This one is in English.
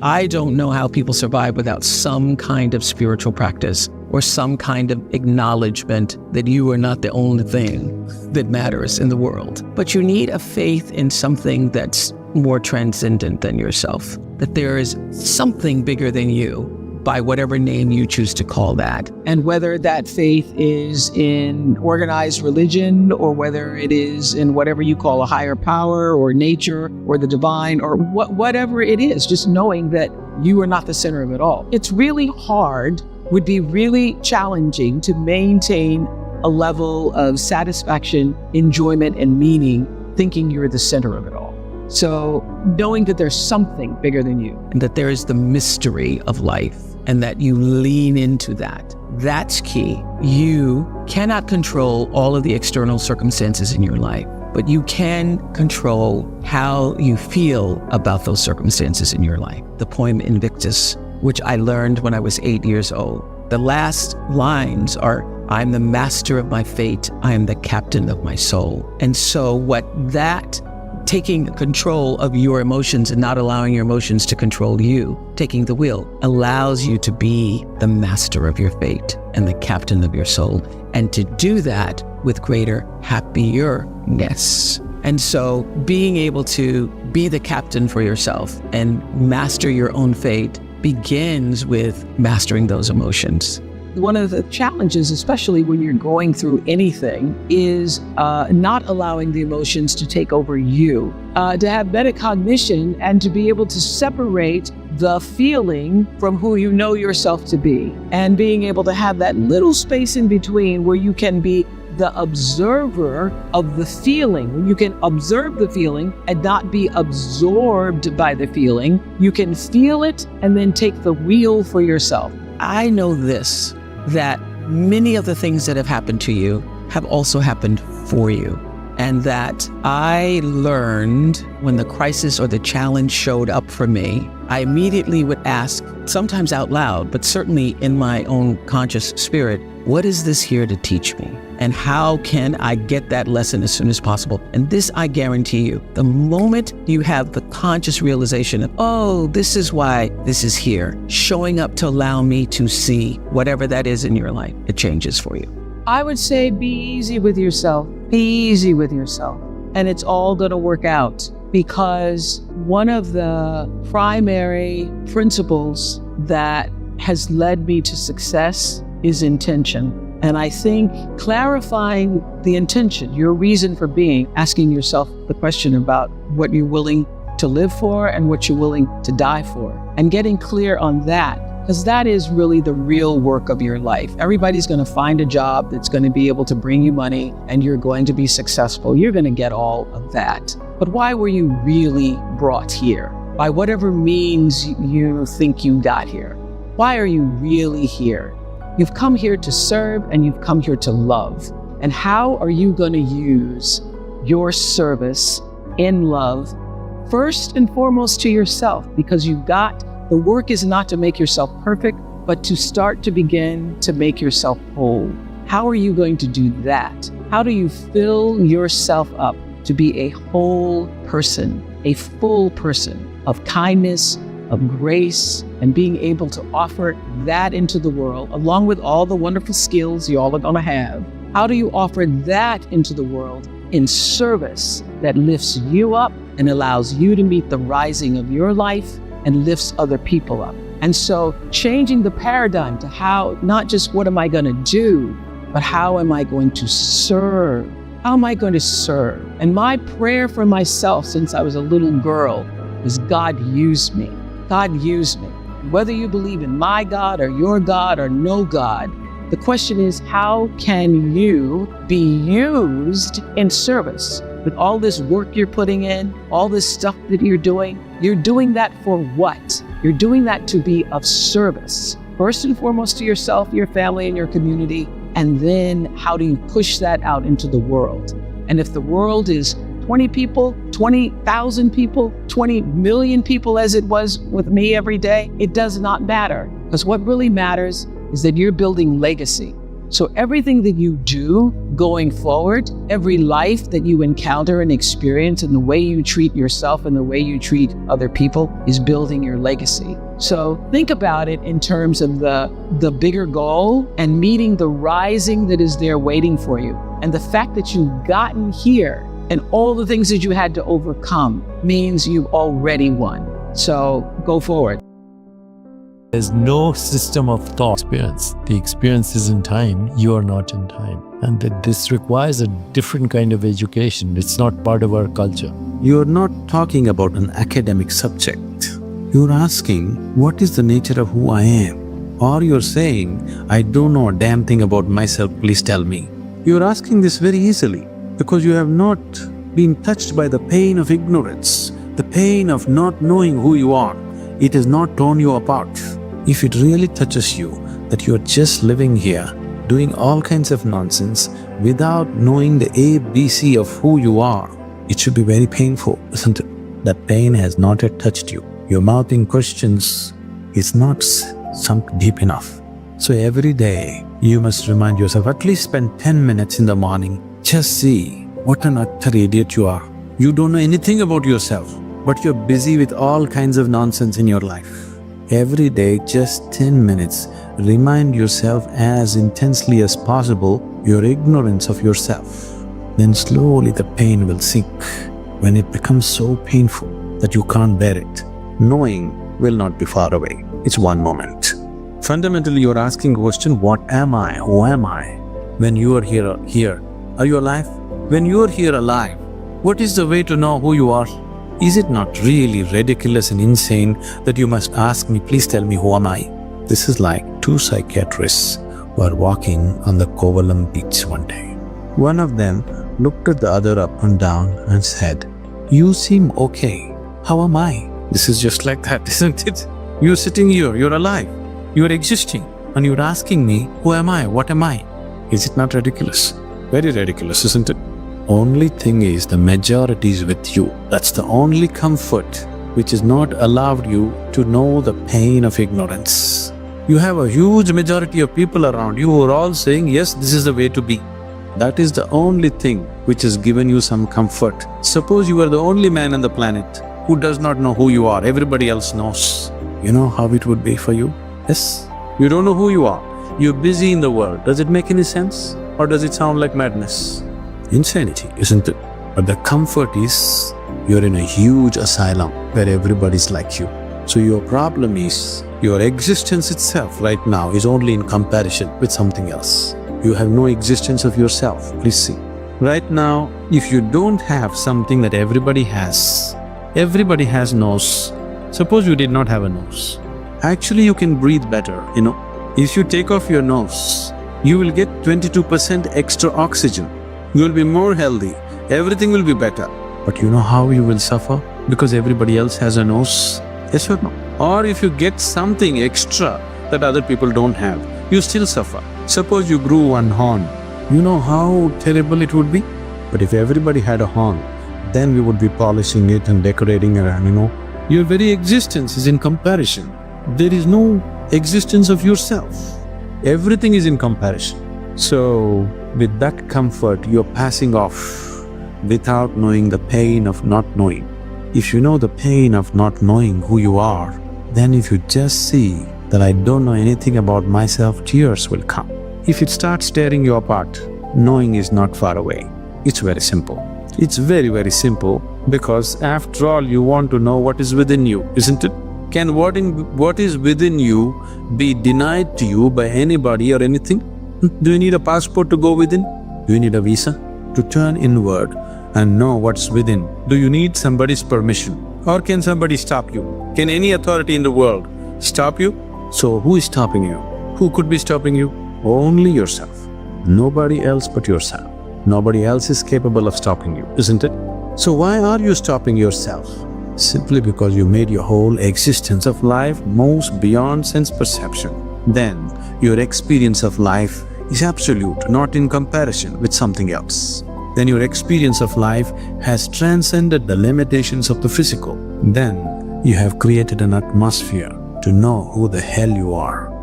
I don't know how people survive without some kind of spiritual practice or some kind of acknowledgement that you are not the only thing that matters in the world. But you need a faith in something that's more transcendent than yourself, that there is something bigger than you, by whatever name you choose to call that. And whether that faith is in organized religion or whether it is in whatever you call a higher power or nature or the divine or whatever it is, just knowing that you are not the center of it all. It's really hard, would be really challenging to maintain a level of satisfaction, enjoyment, and meaning, thinking you're the center of it all. So knowing that there's something bigger than you and that there is the mystery of life and that you lean into that, that's key. You cannot control all of the external circumstances in your life, but you can control how you feel about those circumstances in your life. The poem Invictus, which I learned when I was 8 years old, the last lines are, "I'm the master of my fate, I am the captain of my soul." And so what that taking control of your emotions and not allowing your emotions to control you, taking the wheel, allows you to be the master of your fate and the captain of your soul, and to do that with greater happiness. And so being able to be the captain for yourself and master your own fate begins with mastering those emotions. One of the challenges, especially when you're going through anything, is not allowing the emotions to take over you, to have metacognition and to be able to separate the feeling from who you know yourself to be, and being able to have that little space in between where you can be the observer of the feeling. When you can observe the feeling and not be absorbed by the feeling, you can feel it and then take the wheel for yourself. I know this, that many of the things that have happened to you have also happened for you. And that I learned when the crisis or the challenge showed up for me, I immediately would ask, sometimes out loud, but certainly in my own conscious spirit, what is this here to teach me? And how can I get that lesson as soon as possible? And this, I guarantee you, the moment you have the conscious realization of, oh, this is why this is here, showing up to allow me to see whatever that is in your life, it changes for you. I would say be easy with yourself. Be easy with yourself. And it's all going to work out, because one of the primary principles that has led me to success is intention. And I think clarifying the intention, your reason for being, asking yourself the question about what you're willing to live for and what you're willing to die for, and getting clear on that, because that is really the real work of your life. Everybody's going to find a job that's going to be able to bring you money and you're going to be successful. You're going to get all of that. But why were you really brought here? By whatever means you think you got here. Why are you really here? You've come here to serve and you've come here to love. And how are you going to use your service in love, first and foremost to yourself? Because the work is not to make yourself perfect, but to start to begin to make yourself whole. How are you going to do that? How do you fill yourself up to be a whole person, a full person of kindness, of grace, and being able to offer that into the world, along with all the wonderful skills you all are going to have? How do you offer that into the world in service that lifts you up and allows you to meet the rising of your life and lifts other people up? And so changing the paradigm to how, not just what am I going to do, but how am I going to serve? How am I going to serve? And my prayer for myself since I was a little girl was, God, use me. God, use me. Whether you believe in my God or your God or no God, the question is, how can you be used in service? With all this work you're putting in, all this stuff that you're doing that for what? You're doing that to be of service, first and foremost to yourself, your family, and your community. And then how do you push that out into the world? And if the world is 20 people, 20,000 people, 20 million people, as it was with me every day, it does not matter. Because what really matters is that you're building legacy. So everything that you do going forward, every life that you encounter and experience, and the way you treat yourself and the way you treat other people is building your legacy. So think about it in terms of the bigger goal and meeting the rising that is there waiting for you. And the fact that you've gotten here and all the things that you had to overcome means you've already won. So go forward. There's no system of thought experience. The experience is in time, you are not in time. And that this requires a different kind of education. It's not part of our culture. You're not talking about an academic subject. You're asking, what is the nature of who I am? Or you're saying, I don't know a damn thing about myself, please tell me. You're asking this very easily because you have not been touched by the pain of ignorance, the pain of not knowing who you are. It has not torn you apart. If it really touches you that you're just living here, doing all kinds of nonsense without knowing the ABC of who you are, it should be very painful, isn't it? That pain has not yet touched you. Your mouthing questions is not sunk deep enough. So every day, you must remind yourself, at least spend 10 minutes in the morning. Just see what an utter idiot you are. You don't know anything about yourself, but you're busy with all kinds of nonsense in your life. Every day, just 10 minutes, remind yourself as intensely as possible your ignorance of yourself. Then slowly the pain will sink. When it becomes so painful that you can't bear it, knowing will not be far away. It's one moment. Fundamentally, you're asking the question, what am I? Who am I? When you are here, are you alive? When you are here alive, what is the way to know who you are? Is it not really ridiculous and insane that you must ask me, please tell me who am I? This is like two psychiatrists were walking on the Kovalam beach one day. One of them looked at the other up and down and said, you seem okay. How am I? This is just like that, isn't it? You're sitting here, you're alive, you're existing, and you're asking me, who am I? What am I? Is it not ridiculous? Very ridiculous, isn't it? Only thing is, the majority is with you. That's the only comfort which has not allowed you to know the pain of ignorance. You have a huge majority of people around you who are all saying, yes, this is the way to be. That is the only thing which has given you some comfort. Suppose you are the only man on the planet who does not know who you are. Everybody else knows. You know how it would be for you? Yes. You don't know who you are. You're busy in the world. Does it make any sense? Or does it sound like madness? Insanity, isn't it? But the comfort is, you're in a huge asylum where everybody's like you. So your problem is, your existence itself right now is only in comparison with something else. You have no existence of yourself. Please see. Right now, if you don't have something that everybody has nose. Suppose you did not have a nose. Actually, you can breathe better, If you take off your nose, you will get 22% extra oxygen. You will be more healthy. Everything will be better. But you know how you will suffer? Because everybody else has a nose. Yes or no? Or if you get something extra that other people don't have, you still suffer. Suppose you grew one horn. You know how terrible it would be? But if everybody had a horn, then we would be polishing it and decorating it, Your very existence is in comparison. There is no existence of yourself. Everything is in comparison. So, with that comfort, you're passing off without knowing the pain of not knowing. If you know the pain of not knowing who you are, then if you just see that I don't know anything about myself, tears will come. If it starts tearing you apart, knowing is not far away. It's very simple. It's very, very simple because after all, you want to know what is within you, isn't it? Can what is within you be denied to you by anybody or anything? Do you need a passport to go within? Do you need a visa to turn inward and know what's within? Do you need somebody's permission? Or can somebody stop you? Can any authority in the world stop you? So who is stopping you? Who could be stopping you? Only yourself. Nobody else but yourself. Nobody else is capable of stopping you, isn't it? So why are you stopping yourself? Simply because you made your whole existence of life moves beyond sense perception. Then your experience of life is absolute, not in comparison with something else. Then your experience of life has transcended the limitations of the physical. Then you have created an atmosphere to know who the hell you are.